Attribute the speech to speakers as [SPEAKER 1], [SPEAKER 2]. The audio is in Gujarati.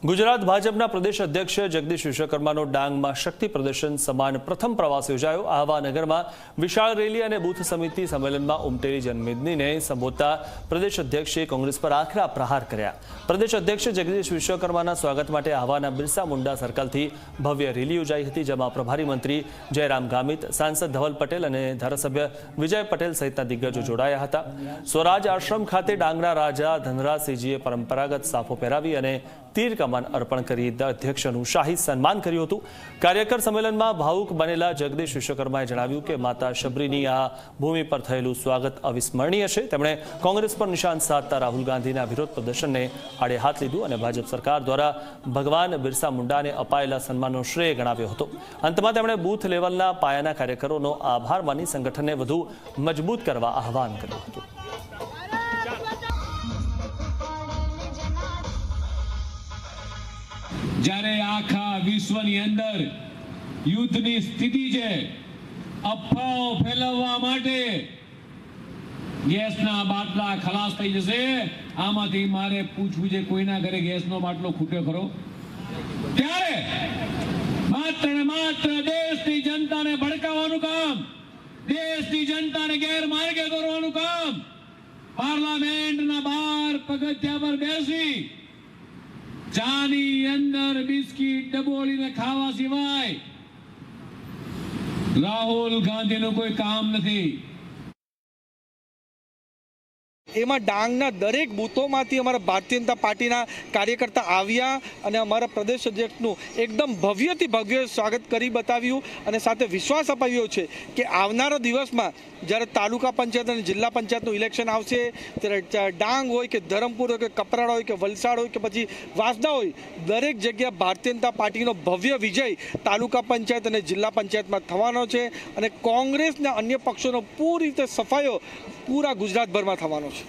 [SPEAKER 1] ગુજરાત ભાજપના પ્રદેશ અધ્યક્ષ જગદીશ વિશ્વકર્માનો ડાંગમાં શક્તિ પ્રદર્શન સમાન પ્રથમ પ્રવાસ યોજાયો। આહવા નગરમાં વિશાળ રેલી અને બૂથ સમિતિ સંમેલનમાં ઉમટેલી જનમેદનીને સંબોધતા પ્રદેશ અધ્યક્ષે કોંગ્રેસ પર આકરા પ્રહાર કર્યા। પ્રદેશ અધ્યક્ષ જગદીશ વિશ્વકર્માના સ્વાગત માટે આહવાના બિરસા મુંડા સર્કલથી ભવ્ય રેલી યોજાઈ હતી, જેમાં પ્રભારી મંત્રી જયરામ ગામિત, સાંસદ ધવલ પટેલ અને ધારાસભ્ય વિજય પટેલ સહિતના દિગ્ગજો જોડાયા હતા। સ્વરાજ આશ્રમ ખાતે ડાંગના રાજા ધનરાજસિંહજીએ પરંપરાગત સાફો પહેરાવી અને तीर कमान अर्पण करी अध्यक्षનું शाही सन्मान કર્યું હતું। કાર્યકર સંમેલનમાં ભાવુક બનેલા જગદીશ વિશ્વકર્માએ જણાવ્યું કે માતા શબરીની આ ભૂમિ પર થયેલું સ્વાગત અવિસ્મરણીય છે। તેમણે કોંગ્રેસ પર નિશાન સાધતા રાહુલ ગાંધીના વિરોધ પ્રદર્શનને આડે હાથ લીધું અને ભાજપ સરકાર દ્વારા ભગવાન બિરસા મુંડાને અપાયેલા સન્માનનો શ્રેય ગણાવ્યો હતો। અંતમાં તેમણે બૂથ લેવલના પાયાના કાર્યકરોનો આભાર માની સંગઠનને વધુ મજબૂત કરવા આહવાન કર્યું હતું।
[SPEAKER 2] જ્યારે આખા વિશ્વની અંદર યુદ્ધની સ્થિતિ છે, અફવાઓ ફેલાવવા માટે ગેસના બાટલા ખલાસ થઈ જશે, આમાંથી મારે પૂછવું છે કોઈના ઘરે ગેસનો બાટલો ખૂટ્યો ખરો? ત્યારે માત્ર ને માત્ર દેશની જનતાને ભડકાવવાનું કામ, દેશની જનતાને ગેરમાર્ગે દોરવાનું કામ પાર્લામેન્ટના 12 પગથિયા પર બેસી ચાની અંદર બિસ્કીટ ડબોળીને ખાવા સિવાય રાહુલ ગાંધીનું કોઈ કામ નથી।
[SPEAKER 3] એમાં ડાંગના દરેક બૂથોમાંથી અમારા ભારતીય જનતા પાર્ટીના કાર્યકર્તા આવ્યા અને અમારા પ્રદેશ અધ્યક્ષનું એકદમ ભવ્યથી ભવ્ય સ્વાગત કરી બતાવ્યું અને સાથે વિશ્વાસ અપાવ્યો છે કે આવનારા દિવસમાં જ્યારે તાલુકા પંચાયત અને જિલ્લા પંચાયતનું ઇલેક્શન આવશે ત્યારે ડાંગ હોય કે ધરમપુર હોય કે કપરાડા હોય કે વલસાડ હોય કે પછી વાસદા હોય, દરેક જગ્યા ભારતીય જનતા પાર્ટીનો ભવ્ય વિજય તાલુકા પંચાયત અને જિલ્લા પંચાયતમાં થવાનો છે અને કોંગ્રેસના અન્ય પક્ષોનો પૂરી રીતે સફાયો પૂરા ગુજરાતભરમાં થવાનો છે।